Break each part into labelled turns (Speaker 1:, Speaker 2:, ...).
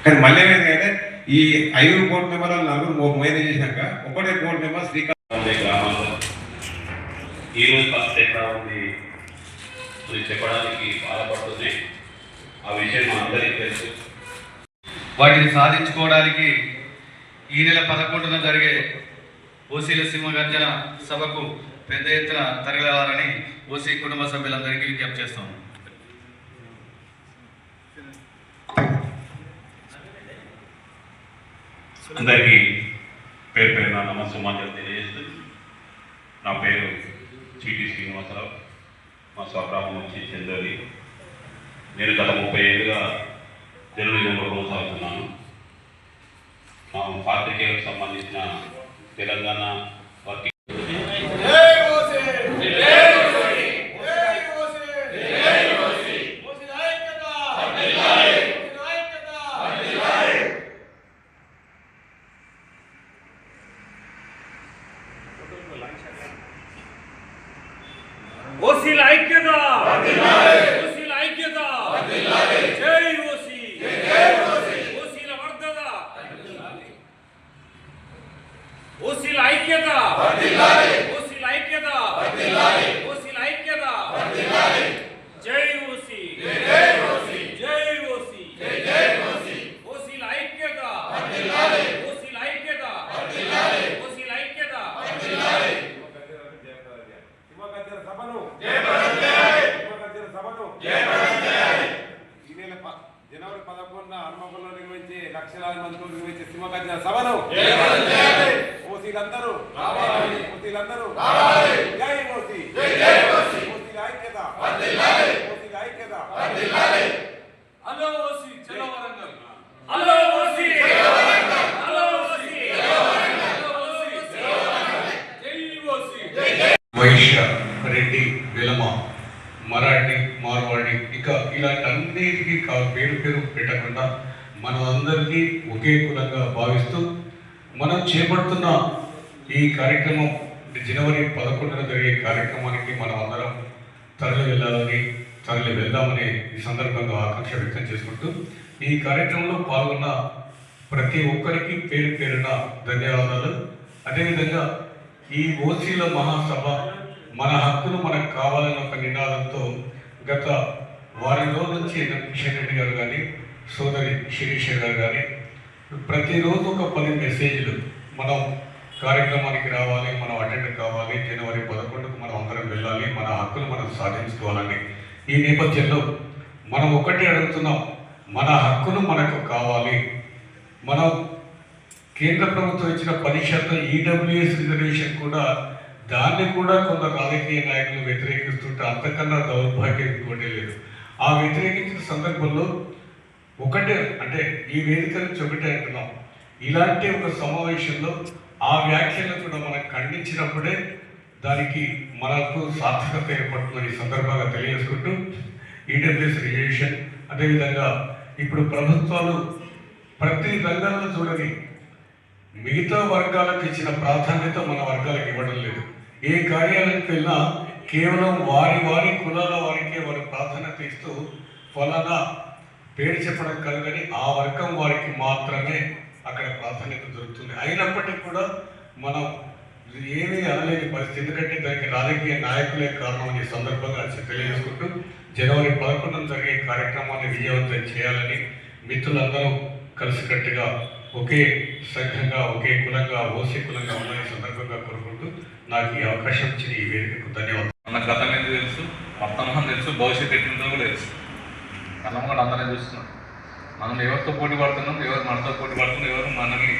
Speaker 1: కానీ మళ్ళీ ఏమైందంటే ఈ 5 కోట్ల మెంబర్లు 4 మేనేజ్ చేసినాక 1 కోటి మెంబర్ శ్రీకాకుళం గ్రామాల్లో ఈరోజు పరిస్థితి ఎట్లా ఉంది చెప్పడానికి బాధపడుతుంది. ఆ విషయం మనందరికీ తెలుసు.
Speaker 2: వాటిని సాధించుకోవడానికి ఈ నెల 11న జరిగే ఓసీల సింహగర్జన సభకు పెద్ద ఎత్తున తరలిరావాలని ఓసీ కుటుంబ సభ్యులందరికీ విజ్ఞప్తి చేస్తాం.
Speaker 3: అందరికీ పేరు పేరున నమస్సుమాంజలు తెలియజేస్తూ, నా పేరు చీటీ శ్రీనివాసరావు, మా స్వగ్రామం నుంచి చెందోలి. నేను గత 30 ఏళ్ళుగా జర్నలిజంలో కొనసాగుతున్నాను. మా పాత్రికేయులకు సంబంధించిన తెలంగాణ వర్కింగ్
Speaker 4: ఓసీల ఐక్యత, ఓసీల ఐక్యత, జై ఓసీ, ఓసీల వర్ధన, ఓసీల ఐక్యత, ఓసీల ఐక్యత, ఓసీల ఐక్యత, జై ఓసీ, జై ఓసీ, ఓసీల ఐక్యత, ఓసీల ఐక్యత, ఓసీల ఐక్యత.
Speaker 1: జనవరి 11న హన్మకొండలో నిర్వహించే లక్షలాది మందితో నిర్వహించే సింహగర్జన సభను ఓసీలందరూ జై ఓసీ, ఓసీల ఐక్యత, ఓసీల ఐక్యత.
Speaker 4: హలో ఓసీ, చలో Warangal. Hello OC, hello OC, జై ఓసీ.
Speaker 2: వైశ్య, రెడ్డి, వెలమ, మరాఠీ, మార్వాడి, ఇక ఇలాంటి అన్నిటికీ పేరు పెట్టకుండా మనందరినీ ఒకే కులంగా భావిస్తూ మనం చేపడుతున్న ఈ కార్యక్రమం జనవరి 11న జరిగే కార్యక్రమానికి మనం అందరం తరలి వెళ్దామని ఈ సందర్భంగా ఆకాంక్ష వ్యక్తం చేసుకుంటూ ఈ కార్యక్రమంలో పాల్గొన్న ప్రతి ఒక్కరికి పేరు పేరున ధన్యవాదాలు. అదేవిధంగా ఈ ఓసీల మహాసభ మన హక్కులు మనకు కావాలన్న ఒక నినాదంతో గత వారం రోజుల నుంచి కిషన్ రెడ్డి గారు కానీ సోదరి శిరీష గారు కానీ ప్రతిరోజు ఒక 10 మెసేజ్లు మనం కార్యక్రమానికి రావాలి, మనం అటెండ్ కావాలి, జనవరి 11కు మనం అందరం వెళ్ళాలి, మన హక్కులు మనం సాధించుకోవాలని. ఈ నేపథ్యంలో మనం ఒకటే అడుగుతున్నాం, మన హక్కులు మనకు కావాలి. మనం కేంద్ర ప్రభుత్వం ఇచ్చిన 10% ఈడబ్ల్యూఎస్ రిజర్వేషన్ కూడా దాన్ని కూడా కొందరు రాజకీయ నాయకులు వ్యతిరేకిస్తుంటే అంతకన్నా దౌర్భాగ్యం ఇంకోటి లేదు. ఆ వ్యతిరేకించిన సందర్భంలో ఒకటే అంటే ఈ వేదిక నుంచి ఒకటే అంటున్నాం, ఇలాంటి ఒక సమావేశంలో ఆ వ్యాఖ్యలను కూడా మనం ఖండించినప్పుడే దానికి మనకు సార్థకత ఏర్పడుతుందని సందర్భంగా తెలియజేసుకుంటూ ఈడబ్ల్యూఎస్ రిజర్వేషన్ అదేవిధంగా ఇప్పుడు ప్రభుత్వాలు ప్రతి రంగంలో చూడని మిగతా వర్గాలకు ఇచ్చిన ప్రాధాన్యత మన వర్గాలకు ఇవ్వడం లేదు. ఏ కార్యాలయానికి వెళ్ళినా కేవలం వారి కులాల వారికే వారి ప్రాధాన్యత ఇస్తూ ఫలానా పేరు చెప్పడం కాదు, కానీ ఆ వర్గం వారికి మాత్రమే అక్కడ ప్రాధాన్యత దొరుకుతుంది. అయినప్పటికీ కూడా మనం ఏమీ అనలేని పరిస్థితి, ఎందుకంటే దానికి రాజకీయ నాయకులే కారణం అని సందర్భంగా తెలియజేసుకుంటూ జనవరి 11న జరిగే కార్యక్రమాన్ని విజయవంతం చేయాలని మిత్రులందరూ కలిసికట్టుగా ఒకే సంఘంగా ఒకే కులంగా ఓసీ కులంగా ఉందని సందర్భంగా కోరుకుంటూ నాకు ఈ అవకాశం ఇచ్చిన ఈ వేదికకు ధన్యవాదాలు.
Speaker 5: మన గతం ఎందుకు తెలుసు, వర్తమానం తెలుసు, భవిష్యత్తు ఎట్లుందో కూడా తెలుసు. మనం కూడా అందరం చూస్తున్నాం. మనం ఎవరితో పోటీ పడుతున్నాం, ఎవరు మనతో పోటీ పడుతున్నాం, ఎవరు మనల్ని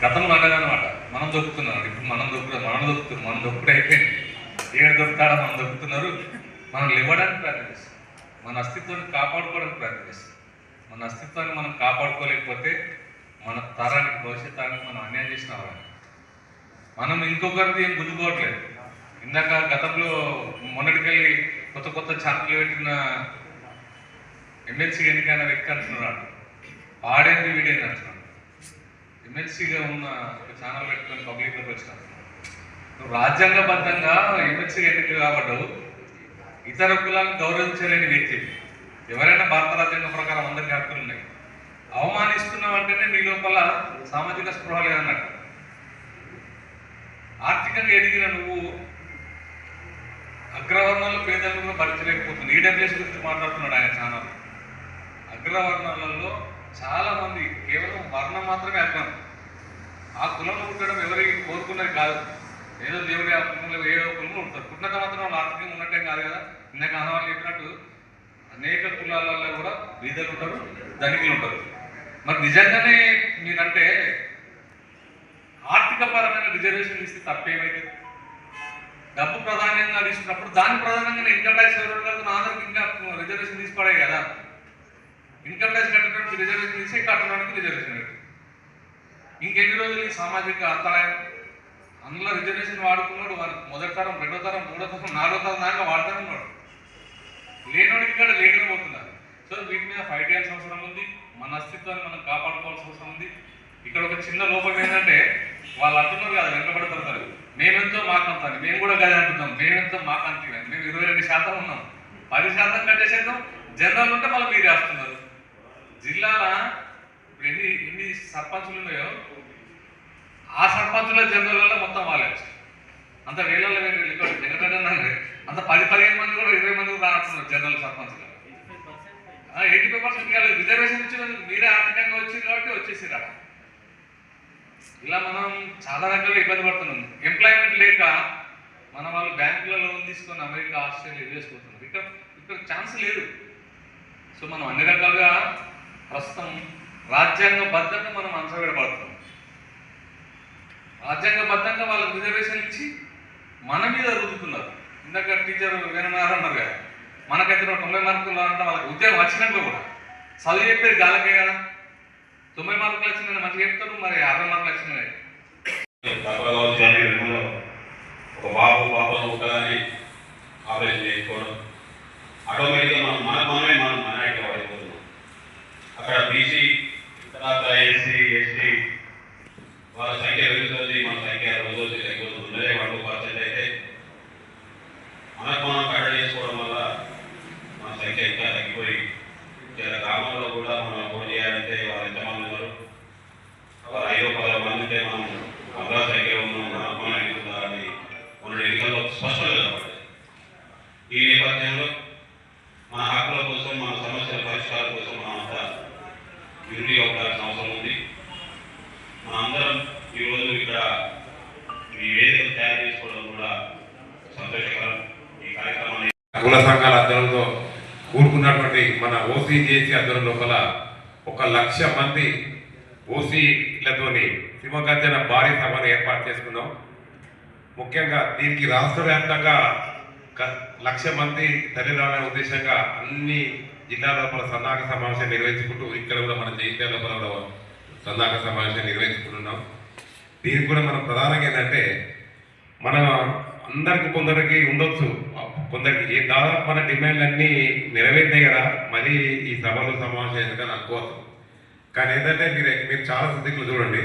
Speaker 5: గతంలో అనమాట మనం దొక్కుతున్నాం. ఇప్పుడు మనం దొక్కుడు అయిపోయింది. ఏడు దొరుకుతాడో మనం దొక్కుతున్నారు. మనం ఇవ్వడానికి ప్రయత్నం చేస్తాం, మన అస్తిత్వాన్ని కాపాడుకోవడానికి ప్రయత్నం చేస్తాం. మన అస్తిత్వాన్ని మనం కాపాడుకోలేకపోతే మన తరానికి భవిష్యత్తానికి మనం అన్యాయం చేసిన వాళ్ళని మనం ఇంకొకరిది ఏం గుంజుకోవట్లేదు. ఇందాక గతంలో మొన్నటికెళ్ళి కొత్త ఛానల్ పెట్టిన ఎమ్మెల్సీ ఎన్నికైన వ్యక్తి అంటున్నాడు, ఆడేంది వీడేంది అంటున్నాడు. ఎమ్మెల్సీగా ఉన్న ఒక ఛానల్ పెట్టుకొని పబ్లిక్లోకి వచ్చినాడు. నువ్వు రాజ్యాంగబద్ధంగా ఎమ్మెల్సీగా ఎన్నిక కాబడ్డావు, ఇతర కులాలను గౌరవించలేని వ్యక్తి. ఎవరైనా భారత రాజ్యాంగం ప్రకారం అందరికీ హక్కులు ఉన్నాయి. అవమానిస్తున్న లోపల సామాజిక స్పృహ లేదన్నట్టు. ఆర్థికంగా ఎదిగిన నువ్వు అగ్రవర్ణాల్లో పేదలను కూడా భరించలేకపోతుంది. ఈడబ్ల్యూఎస్ గురించి మాట్లాడుతున్నాడు ఆయన ఛానల్. అగ్రవర్ణాలలో చాలా మంది కేవలం వర్ణం మాత్రమే అగ్రం. ఆ కులంలో పుట్టడం ఎవరికి కోరుకున్నది కాదు. ఏదో దేవుడి ఆ కులంలో ఏదో కులంలో ఉంటారు. పుట్టినంత మాత్రం వాళ్ళు ఆర్థికంగా ఉన్నట్టే కాదు కదా. ఇందాక అన్నవాళ్ళు చెప్పినట్టు అనేక కులాలలో కూడా బీదలు ఉంటారు, ధనికులు ఉంటారు. మరి నిజంగానే మీరంటే ఆర్థిక పరమైన రిజర్వేషన్ ఇస్తే తప్పేమైతే? డబ్బు ప్రధానంగా తీసుకున్నప్పుడు దాని ప్రధానంగా ఇన్కమ్ ట్యాక్స్ ఎవరు కడుతున్న ఆధార్కి ఇంకా రిజర్వేషన్ తీసుకోవడే కదా. ఇన్కమ్ ట్యాక్స్ కట్టడానికి రిజర్వేషన్ తీసి కట్టడానికి రిజర్వేషన్ కట్టి ఇంకెన్ని రోజులు ఈ సామాజిక అంతరాయం. అందులో రిజర్వేషన్ వాడుకున్నాడు మొదటి తరం, రెండో తరం, మూడో తరం, నాలుగో తరం దాకా వాడుతూనే ఉన్నాడు. లేనోడికి ఇక్కడ లేకనే పోతున్నారు. సో వీటి మీద ఫైట్ చేయాల్సిన అవసరం ఉంది. మన అస్తిత్వాన్ని మనం కాపాడుకోవాల్సిన అవసరం ఉంది. ఇక్కడ ఒక చిన్న లోపం ఏంటంటే వాళ్ళు అంటున్నారు కదా, వెంటబడుతున్నారు. మేమెంతో మాకంతాను, మేము కూడా గది అంటున్నాం. మేమెంతో మాకంతి, మేము 22% ఉన్నాం. 10% కట్టేసేద్దాం. జనరల్ ఉంటే మళ్ళీ మీరు వేస్తున్నారు. జిల్లాల ఎన్ని సర్పంచులు ఉన్నాయో ఆ సర్పంచుల జనరల్ వల్ల మొత్తం వాళ్ళే అంత వేలలో ఎందుకంటే అంత 10-15 మంది కూడా 20 మంది కూడా రానున్నారు జనరల్ సర్పంచ్గా. 85% కాలేదు. రిజర్వేషన్ ఇచ్చిన మీరే ఆర్థికంగా వచ్చింది కాబట్టి వచ్చేసిరా. ఇలా మనం చాలా రకాలుగా ఇబ్బంది పడుతున్నాం. ఎంప్లాయ్మెంట్ లేక మన వాళ్ళు బ్యాంకులో లోన్ తీసుకొని అమెరికా, ఆస్ట్రేలియా వేసుకుంటున్నారు. ఇక్కడ ఛాన్స్ లేదు. సో మనం అన్ని రకాలుగా ప్రస్తుతం రాజ్యాంగబద్ధంగా మనం అంచబెడబడుతున్నాం. రాజ్యాంగబద్ధంగా వాళ్ళకి రిజర్వేషన్ ఇచ్చి మన మీద రుద్దుతున్నారు. ఇందాక టీచర్ వినన్నారు అన్నారు కదా, మనకైతే 90 మార్కులు అంటే వాళ్ళకి ఉద్యోగం వచ్చినాక కూడా చదువు చెప్పేది గాలకే కదా. 90 మార్కులు వచ్చిందని మంచిగా చెప్తారు, మరి 60 మార్కులు వచ్చినాయి.
Speaker 3: ఒక పాపను పుట్టగానే ఆపరేషన్ చేసుకోవడం, ఆటోమేటిక్గా మనమే మైనారిటీ పడిపోతున్నాం. అక్కడ బీసీ, తర్వాత ఎస్సీ, ఎస్టీ వాళ్ళ సంఖ్య పెరుగుతుంది, మన సంఖ్య రోజు తగ్గిపోతుంది. 1% అయితే మనకు మనం కట్టడి చేసుకోవడం వల్ల మన సంఖ్య ఇంకా తగ్గిపోయి గ్రామాల్లో కూడా మనం ఫోన్ చేయాలంటే వాళ్ళు ఎంతమంది ఉన్నారు, వాళ్ళు 5-10 మంది ఉంటే మనం అందరూ సంఖ్య ఉన్నాం, మన అని మన ఎన్నికల్లో స్పష్టంగా కనపడింది. ఈ నేపథ్యంలో మన హక్కుల కోసం, మన సమస్యల పరిష్కారం కోసం మనంతా యూనిటీగా ఉండాల్సిన అవసరం ఉంది. మనందరం ఈరోజు ఇక్కడ ఈ వేదికలు తయారు చేసుకోవడం కూడా సంతోషకరం. ఈ కార్యక్రమాన్ని
Speaker 1: కుల సంఘాల ఆధ్వర్యంలో కూడుకున్నటువంటి మన ఓసీజేసీ ఆధ్వర్యం లోపల 1,00,000 మంది ఓసీలతోని సింహగర్జన భారీ సభను ఏర్పాటు చేసుకున్నాం. ముఖ్యంగా దీనికి రాష్ట్ర వ్యాప్తంగా 1,00,000 మంది తల్లిదండ్రుల ఉద్దేశంగా అన్ని జిల్లాల లోపల సన్నాహక సమావేశం నిర్వహించుకుంటూ ఇక్కడ కూడా మన జైత్యాల లోపల కూడా సన్నాహక సమావేశం నిర్వహించుకుంటున్నాం. దీనికి కూడా మనం ప్రధానంగా ఏంటంటే మన అందరికి కొందరికి ఉండొచ్చు, కొందరికి దాదాపు మన డిమాండ్లు అన్నీ నెరవేరినాయి కదా, మరి ఈ సభలు సమావేశం ఎందుకని అనుకోవచ్చు. కానీ ఏంటంటే మీరు చాలా స్థితిలో చూడండి,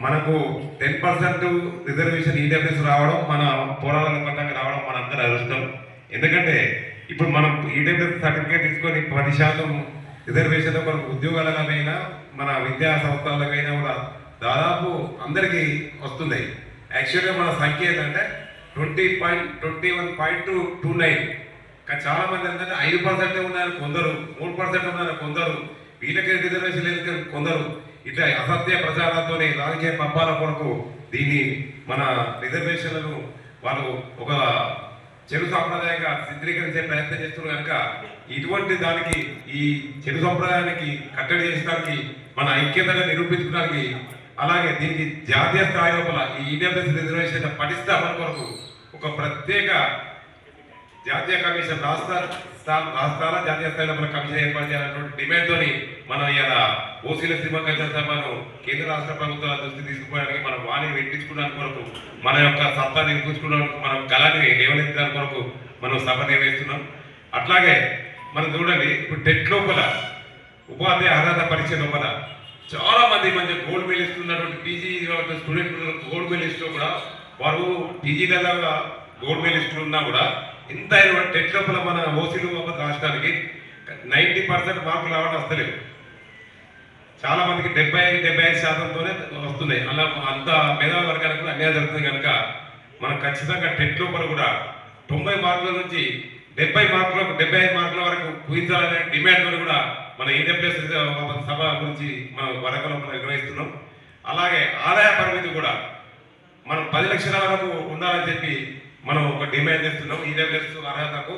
Speaker 1: మనకు 10% రిజర్వేషన్ ఈడబ్ల్యూఎస్ రావడం, మన పోరాటాల పరంగా రావడం మనందరూ అదృష్టం. ఎందుకంటే ఇప్పుడు మనం ఈడబ్ల్యూఎస్ సర్టిఫికేట్ తీసుకొని 10% రిజర్వేషన్ మనకు ఉద్యోగాలకైనా మన విద్యా సంస్థలకైనా కూడా దాదాపు అందరికీ వస్తున్నాయి. యాక్చువల్గా మన సంఖ్య ఏంటంటే 20.21.29. కానీ చాలా మంది ఏంటంటే 5% ఉన్నారు కొందరు, 3% ఉన్నారు కొందరు, వీళ్ళకి రిజర్వేషన్ లేదు కొందరు. ఇట్లా అసత్య ప్రచారాలతో రాజకీయ పబ్బాల కొరకు దీన్ని మన రిజర్వేషన్లను వాళ్ళు ఒక చెడు సాంప్రదాయంగా చిత్రీకరించే ప్రయత్నం చేస్తున్నారు. కనుక ఇటువంటి దానికి, ఈ చెడు సంప్రదాయానికి కట్టడి చేసడానికి, మన ఐక్యతగా నిరూపించడానికి, అలాగే దీనికి జాతీయ స్థాయి లోపల ఈ ఈడబ్ల్యూఎస్ రిజర్వేషన్ పటిస్తామని కొరకు ఒక ప్రత్యేక జాతీయ కమిషన్ రాష్ట్రాల జాతీయ స్థాయి లోపల కమిషన్ ఏర్పాటు చేయాలన్నటువంటి డిమాండ్తో మనం ఇలా ఓసీల సింహగర్జన సభను కేంద్ర రాష్ట్ర ప్రభుత్వాల దృష్టి తీసుకుపోవడానికి, మన వాణిని వినిపించుకోవడానికి కొరకు, మన యొక్క సత్తా నిరూపించుకోవడానికి, మన గలాన్ని లేవనెత్తడానికి కొరకు మనం సభ నిర్వహిస్తున్నాం. అట్లాగే మనం చూడండి, ఇప్పుడు టెట్ లోపల ఉపాధ్యాయ అర్హత పరీక్ష లోపల చాలా మంది గోల్డ్ మెడలిస్ట్ ఉన్నటువంటి పీజీ స్టూడెంట్ గోల్డ్ మెడలిస్ట్ కూడా, వారు పీజీలలో గోల్డ్ మెడలిస్టులు ఉన్నా కూడా ఇంత టెట్ లోపల మన ఓసీలు రాష్ట్రానికి 90% మార్కులు రావడం వస్తలేవు. చాలా మందికి 75% వస్తున్నాయి. అలా అంత మేధావి వర్గాలకు కూడా అన్యాయం జరుగుతుంది కనుక మనం ఖచ్చితంగా టెట్ లోపల కూడా 90 మార్కుల నుంచి 75 మార్కుల వరకు కుదించాలనే డిమాండ్ కూడా మన ఈడబ్ల్యూఎస్ సభ గురించి మనం వరంగల్లో నిర్వహిస్తున్నాం. అలాగే ఆదాయ పరిమితి కూడా మనం 10 లక్షల వరకు ఉండాలని చెప్పి మనం ఒక డిమాండ్ చేస్తున్నాం ఈడబ్ల్యూఎస్ అర్హతకు.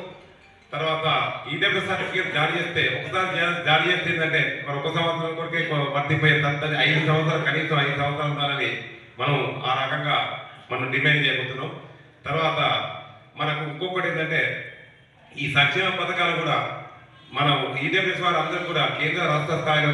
Speaker 1: తర్వాత ఈడబ్ల్యూఎస్ సర్టిఫికేట్ జారీ చేస్తే ఒకసారి జారీ చేస్తే ఏంటంటే మరి 1 సంవత్సరం కొరకే వర్తిపోయే 5 సంవత్సరాలు కనీసం 5 సంవత్సరాలు ఉండాలని మనం ఆ రకంగా మనం డిమాండ్ చేయబోతున్నాం. తర్వాత మనకు ఇంకొకటి ఏంటంటే ఈ సంక్షేమ పథకాలు కూడా మనం ఈడబ్ల్యూఎస్ వారు అందరూ కూడా కేంద్ర రాష్ట్ర స్థాయిలో